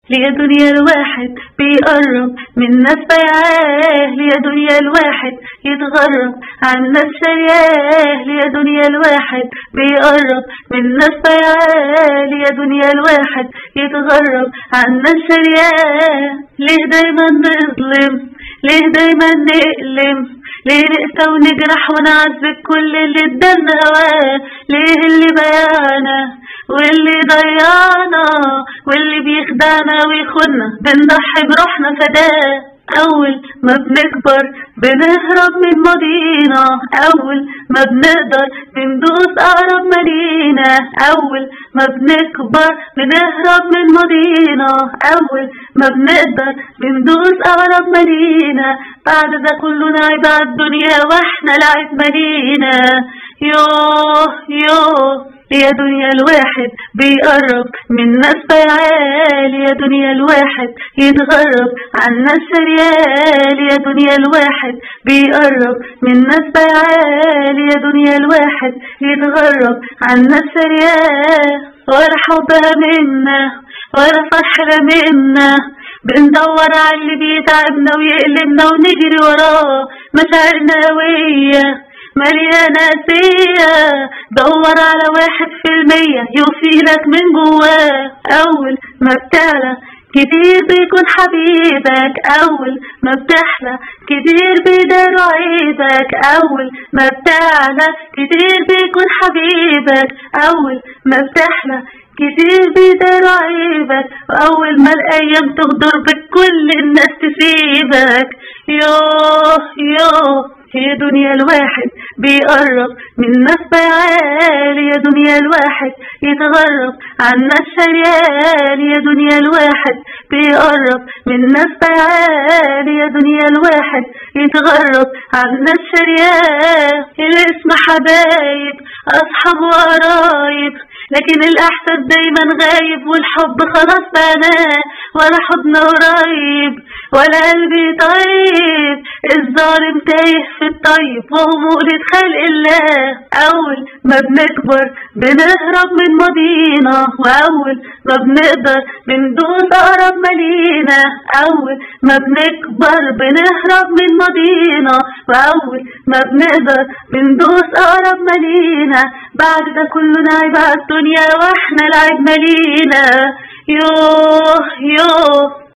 ليه دنيا الواحد بيقرب من ناس بيعاه، ليه دنيا الواحد يتغرب عن ناس شرياه، ليه دنيا الواحد بيقرب من ناس بيعاه، ليه دنيا الواحد يتغرب عن ناس شرياه. ليه دايما نظلم، ليه دايما نألم، ليه نقسى ونجرح ونعذب كل اللي ادالنا هواه، ليه اللي باعنا واللي ضيعنا واللي بيخدعنا ويخوننا بنضحي بروحنا فداه. أول ما بنكبر بنهرب من ماضينا، أول ما بنقدر بندوس أقرب ما لينا، أول ما بنكبر بنهرب من ماضينا، أول ما بنقدر بندوس أقرب ما لينا. بعد ده كله نعيب عالدنيا واحنا لعب مالينا. يوه يوه يا دنيا الواحد بيقرب من ناس بيعاه، يا دنيا الواحد يتغرب عن ناس شرياه، يا دنيا الواحد بيقرب من ناس بيعاه، يا دنيا الواحد يتغرب عن ناس شرياه. ولا حبها منا ولا فرحنا منا، بندور على اللي بيتعبنا ويقلبنا ونجري وراه. مشاعرنا هوية مليانة سيئة، دور على 1% يوفيلك من جواه. أول ما بتعلى كتير بيكون حبيبك، أول ما بتحلى كتير بيداروا عيبك، أول ما بتعلى كتير بيكون حبيبك، أول ما بتحلى كتير بيداروا عيبك، وأول ما الأيام تغدر بك كل الناس تسيبك. يوه يوه يا دنيا الواحد بيقرب من ناس بيعاه، يا دنيا الواحد يتغرب عن ناس شرياه، يا دنيا الواحد بيقرب من ناس بيعاه، يا دنيا الواحد يتغرب عن ناس شرياه. الاسم حبايب أصحاب وقرايب، لكن الإحساس دايما غايب والحب خلاص بناه، ولا حضن قريب ولا قلبي طيب. الظالم تايه في الطيب وهو مولد خلق الله. أول ما بنكبر بنهرب من ماضينا، وأول ما بنقدر بندوس أقرب ما لينا، أول ما بنكبر بنهرب من ماضينا، وأول ما بنقدر بندوس أقرب ما لينا. بعد ده كله نعيب عالدنيا واحنا لعب مالينا. يوه يوه